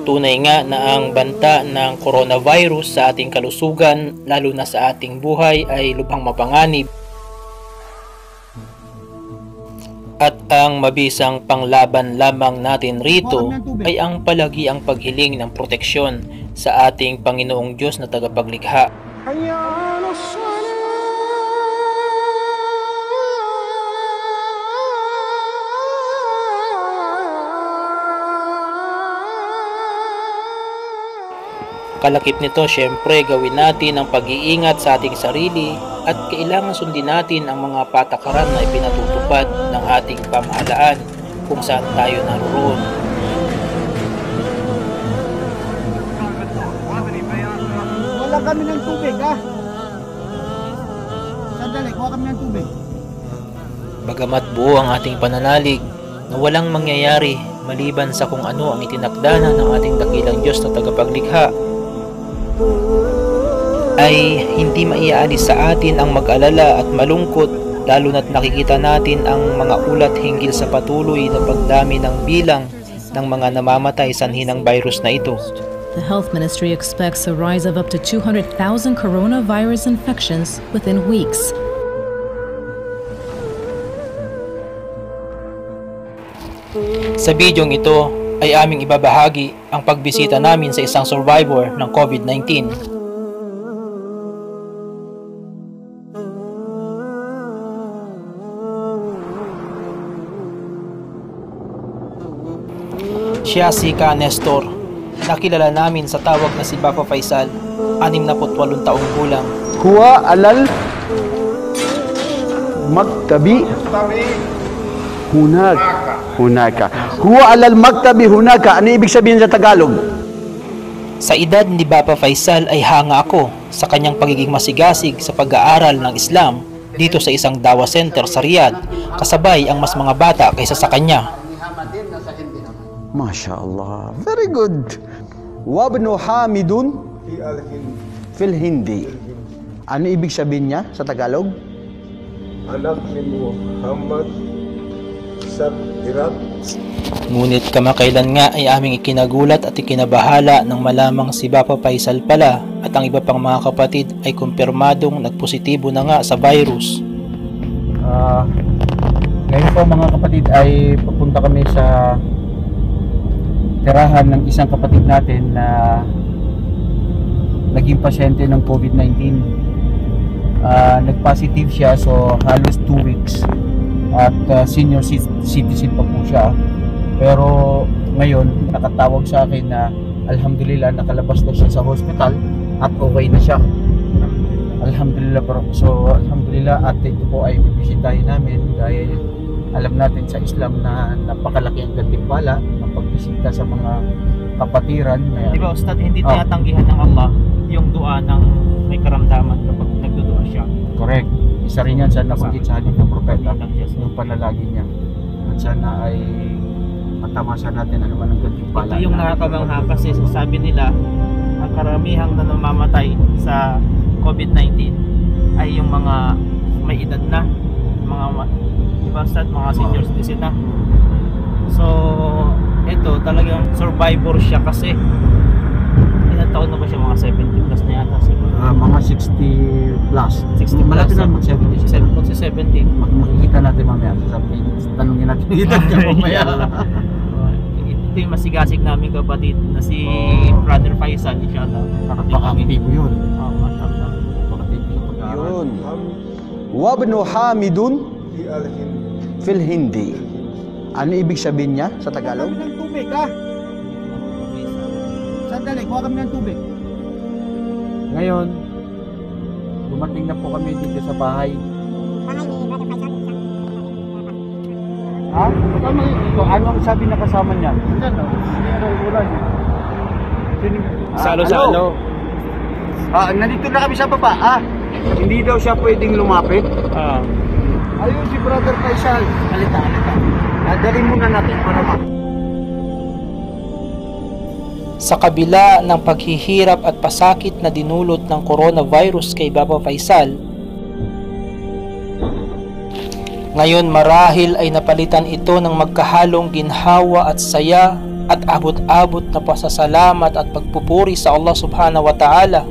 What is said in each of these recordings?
Tunay nga na ang banta ng coronavirus sa ating kalusugan, lalo na sa ating buhay, ay lubhang mapanganib. At ang mabisang panglaban lamang natin rito ay ang palagiang paghiling ng proteksyon sa ating Panginoong Diyos na tagapaglikha. Kalakip nito, syempre gawin natin ang pag-iingat sa ating sarili at kailangan sundin natin ang mga patakaran na ipinatutupad ng ating pamahalaan kung saan tayo naroon. Wala kami ng tubig, ha? Sandali, kuha kami ng tubig. Bagamat buo ang ating pananalig na walang mangyayari maliban sa kung ano ang itinakdana ng ating dakilang Diyos na tagapaglikha, ay hindi maiaalis sa atin ang mag-alala at malungkot, lalo na't nakikita natin ang mga ulat hinggil sa patuloy na pagdami ng bilang ng mga namamatay sanhi ng virus na ito. The Health Ministry expects a rise of up to 200,000 coronavirus infections within weeks. Sa bidyong ito ay aming ibabahagi ang pagbisita namin sa isang survivor ng COVID-19. Siya si Ka Nestor. Nakilala namin sa tawag na si Papa Faisal, 68 taong gulang. Huwa alal magtabi hunaka. Huwa alal magtabi hunaka. Ano ibig sabihin sa Tagalog? Sa edad ni Papa Faisal ay hanga ako sa kanyang pagiging masigasig sa pag-aaral ng Islam dito sa isang dawa center sa Riyadh, kasabay ang mas mga bata kaysa sa kanya. Masya Allah. Very good. Wabnu Hamidun fil Hindi. Ano ibig sabihin niya sa Tagalog? Anak ni Muhammad sa Iraq. Ngunit kamakailan nga ay aming ikinagulat at ikinabahala nang malamang si Papa Faisal pala at ang iba pang mga kapatid ay kumpirmadong nagpositibo na nga sa virus. Ngayon po mga kapatid ay pupunta kami sa tirahan ng isang kapatid natin na naging pasyente ng COVID-19. Nag-positive siya, so halos 2 weeks at senior citizen pa po siya. Pero ngayon nakatawag sa akin na alhamdulillah nakalabas na siya sa hospital at okay na siya. Alhamdulillah bro. So alhamdulillah, at ito po ay bibisitahin namin dahil alam natin sa Islam na napakalaki ang gantimpala ng pagbisita sa mga kapatiran. Di ba Ustad, hindi tinatanggihan ng Allah yung dua ng may karamdaman kapag nagdudua siya? Correct. Isa rin yan sa nabanggit sa hadith ng propeta, yung panalagi niya. At sana ay matamasan natin ano man ang gantimpala. Ito yung nakakamangha kasi sabi nila ang karamihang na namamatay sa COVID-19 ay yung mga may edad na, mga diba Ustad, mga senior citizen na. So ito talagang survivor siya kasi ilang taon na ba siya, mga 70 plus na yata siguro. Mga 60 plus. 60 malapit plus, na mag 70. 70. Makikita natin mamaya. Tanungin natin mamaya. Ito yung masigasig namin kapatid na si Brother Faisal, inshallah. Pakaktibo yun. Mashallah. Pakaktibo sa pag-aaral. Yun. Wabnu Hamidun fil Hindi. Ano ibig sabihin niya sa Tagalog? Kuha kami ng tubig, ha? Sandali, kuha kami ng tubig. Ngayon, dumating na po kami dito sa bahay. Ha? Ano ang sabi na kasama niya? Salo-salo. Nandito na kami sa baba, ha? Hindi daw siya pwedeng lumapit. Ayun si Brother Faisal. Halika. Dali muna natin para Sa kabila ng paghihirap at pasakit na dinulot ng coronavirus kay Papa Faisal, ngayon marahil ay napalitan ito ng magkahalong ginhawa at saya at abot-abot na pasasalamat at pagpupuri sa Allah subhanahu wa ta'ala.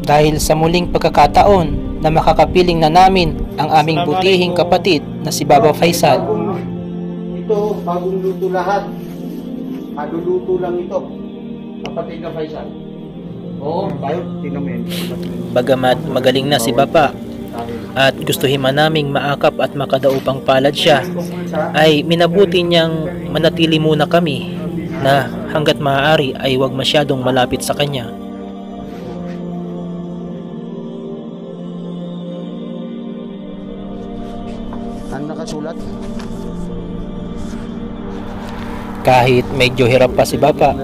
Dahil sa muling pagkakataon na makakapiling na namin ang aming butihing kapatid na si Baba Faisal. Ito, bagong luto lahat. Maluluto lang ito. Kapatid na Faisal. Oo, tayo, tinamin. Bagamat magaling na si Baba at gustuhin man naming maakap at makadaupang palad siya, ay minabuti niyang manatili muna kami na hanggat maaari ay huwag masyadong malapit sa kanya. Ano nakasulat? Kahit medyo hirap pa si Baba,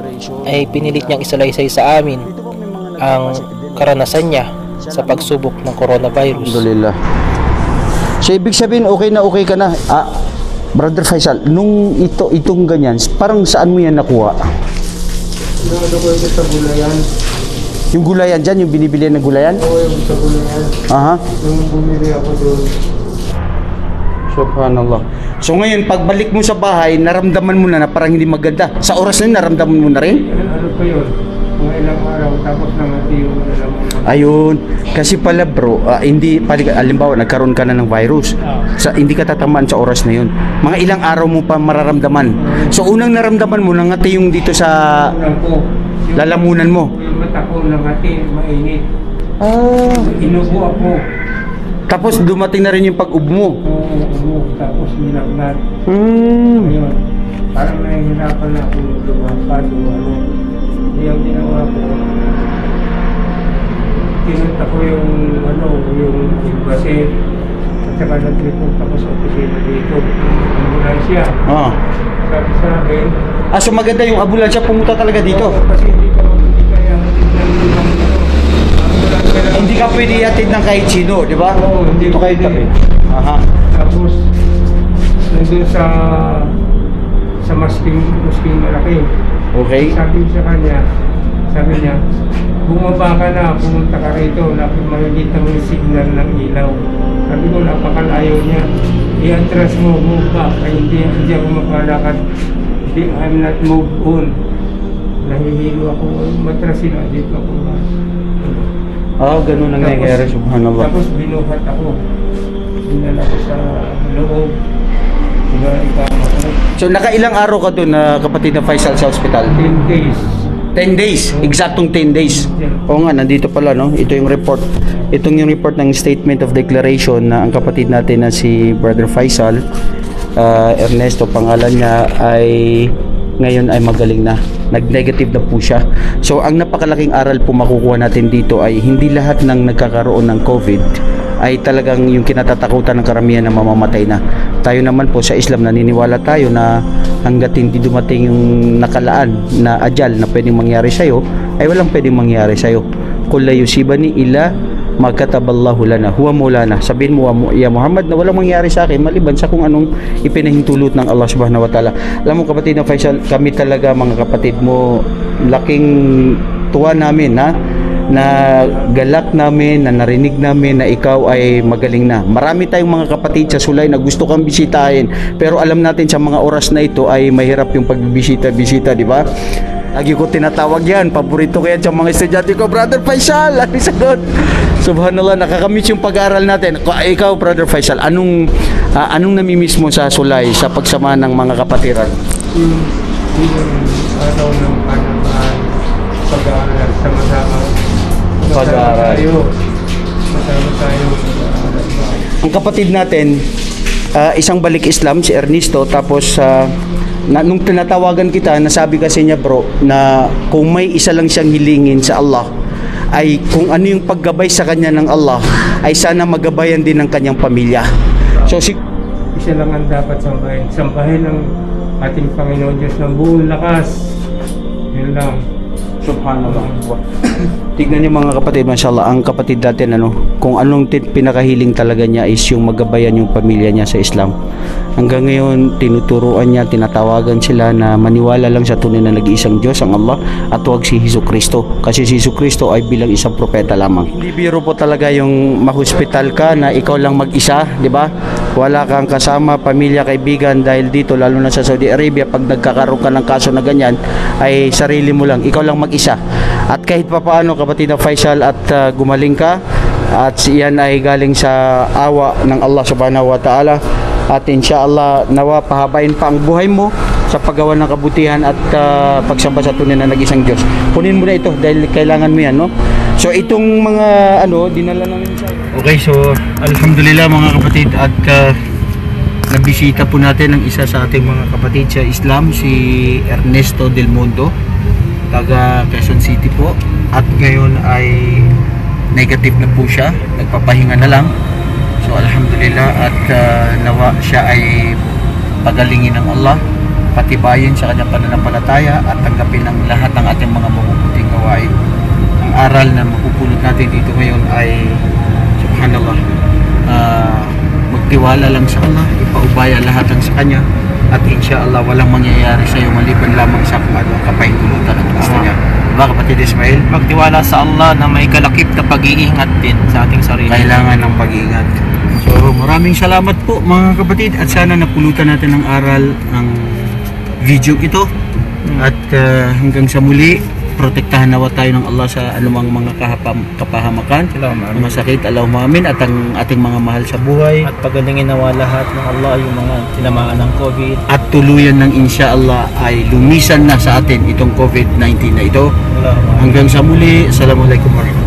ay pinilit niyang isalaysay sa amin ang karanasan niya sa pagsubok ng coronavirus. Alhamdulillah. So ibig sabihin okay ka na. Brother Faisal, nung itong ganyan, parang saan mo yan nakuha? Ano ko ito sa gulayan? Yung gulayan dyan, yung binibili ng gulayan? Oo, yung sa gulayan. Aha. Yung bumili ako doon. Subhanallah. So ngayon, pagbalik mo sa bahay, naramdaman mo na parang hindi maganda. Sa oras na yun, naramdaman mo na rin? Ano pa yun? Mga ilang araw, tapos namati yung alam mo. Ayun. Kasi pala bro, hindi, halimbawa, nagkaroon ka na ng virus. Hindi ka tatamaan sa oras na yun. Mga ilang araw mo pa mararamdaman. So unang naramdaman mo, nangati yung dito sa lalamunan mo. Yung mata ko nangati, mainit. Inubo ako. Tapos dumating na rin yung pag-ubo mo. Oo, tapos nilagnat. Ayun. Parang nahihirapan na ako lumapad o ano. Hindi ang ginawa ko. Tinunta ko yung base. At saka nag-report ako sa opisina dito. Ambulansya. Sabi sa akin. So maganda yung ambulansya pumunta talaga dito? Oo, kasi hindi kaya tignan ko lang ito. Hindi ka pwede iatid ng kahit sino, di ba? Oo, hindi Dito kayo pwede. Aha. Tapos, nandun sa masking malaki. Okay. Sabi niya, bumaba ka na, pumunta ka rito, makikita mo yung signal ng ilaw. Sabi ko, napakalayo niya. I-atras mo, move back. Ay, hindi ako makalakad. I'm not move on. Nahihilo ako, matrasin na dito ako. Ganun ang nangyayari, subhanallah. Tapos binuhat ako. Dinala ko sa loob. Ikama ko. So nakailang araw ka doon na kapatid na Faisal sa hospital? 10 days. 10 days, eksaktong 10 days. Oo nga, nandito pala, no? Ito yung report. Itong yung report ng Statement of Declaration na ang kapatid natin na si Brother Faisal, Ernesto, pangalan niya, ay ngayon ay magaling na. Nag-negative na po siya. So, ang napakalaking aral po makukuha natin dito ay hindi lahat ng nagkakaroon ng COVID ay talagang yung kinatatakutan ng karamihan na mamamatay na. Tayo naman po sa Islam naniniwala tayo na hanggat hindi dumating yung nakalaan na ajal na pwedeng mangyari sa'yo, ay walang pwedeng mangyari sa'yo. Kung la yusibani illa magkataballahu lana huwa maulana. Sabihin mo, ya Muhammad, na walang mangyari sa akin maliban sa kung anong ipinahintulot ng Allah subhanahu wa ta'ala. Alam mo kapatid na Faisal, kami talaga mga kapatid mo, laking tuwa namin na galak namin, na narinig namin na ikaw ay magaling na. Marami tayong mga kapatid sa Sulay na gusto kang bisitahin, pero alam natin sa mga oras na ito ay mahirap yung pagbibisita-bisita, di ba? Lagi ko tinatawag yan, paborito ko yan sa mga estudyante ko, Brother Faisal, ano sagot? Subhanallah, nakakamiss yung pag-aaral natin. Ikaw, Brother Faisal, anong namimiss mo sa Sulay sa pagsama ng mga kapatiran? Yung araw ng panamaan, pag-aaral, sama-sama. Pag-aaral. Masama tayo. Ang kapatid natin, isang balik Islam, si Ernesto, tapos nung tinatawagan kita, nasabi kasi niya bro, na kung may isa lang siyang hilingin sa Allah, ay kung ano yung paggabay sa kanya ng Allah, ay sana magabayan din ng kanyang pamilya. So isa lang ang dapat sambahin. Sambahin ng ating Panginoon Diyos ng buong lakas. Yun lang. Subhanallah. Tignan niyo mga kapatid, mashallah, ang kapatid natin kung anong pinakahiling talaga niya is yung magabayan yung pamilya niya sa Islam. Hanggang ngayon tinuturuan niya, tinatawagan sila na maniwala lang sa tunay na nag-iisang Diyos, ang Allah, at huwag si Jesucristo. Kasi si Jesucristo ay bilang isang propeta lamang. Hindi biro po talaga yung mahospital ka na ikaw lang mag-isa, di ba? wala kang kasama, pamilya, kaibigan dahil dito, lalo na sa Saudi Arabia, pag nagkakaroon ka ng kaso na ganyan, ay sarili mo lang, ikaw lang mag-isa. At kahit pa paano, kapatid na Faisal, at gumaling ka, at iyan ay galing sa awa ng Allah subhanahu wa ta'ala, at inshallah nawa pahabain pa ang buhay mo sa paggawa ng kabutihan at pagsamba sa tunay na nag-isang Diyos. Kunin mo na ito dahil kailangan mo yan, no? So itong mga dinala namin sa... Okay, so alhamdulillah mga kapatid, at nabisita po natin ang isa sa ating mga kapatid sa Islam, si Ernesto Del Mundo, taga Quezon City po, at ngayon ay negative na po siya, nagpapahinga na lang. So alhamdulillah, at nawa siya ay pagalingin ng Allah, patibayin sa kanyang pananampalataya at tanggapin ang lahat ng ating mga mabubuting gawain. Ang aral na mapupulot natin dito ngayon ay subhanallah, magtiwala lang sa Allah, ipaubaya lahat ang sa kanya, at inshallah walang mangyayari sa iyo maliban lamang sa kung ano ang kapahintulutan at gusto niya. Diba kapatid Ismail? Magtiwala sa Allah na may kalakip na pag-iingat din sa ating sarili. Kailangan ng pag-iingat. So maraming salamat po mga kapatid, at sana napulutan natin ng aral ang video ito, at hanggang sa muli, protektahan nawa tayo ng Allah sa anumang mga kapahamakan, mga sakit, Allahumma amin, at ang ating mga mahal sa buhay, At pagalingin nawa lahat ng Allah yung mga tinamaan ng COVID. at tuluyan ng inshallah ay lumisan na sa atin itong COVID-19 na ito. Allahumma. Hanggang sa muli, assalamualaikum warahmatullahi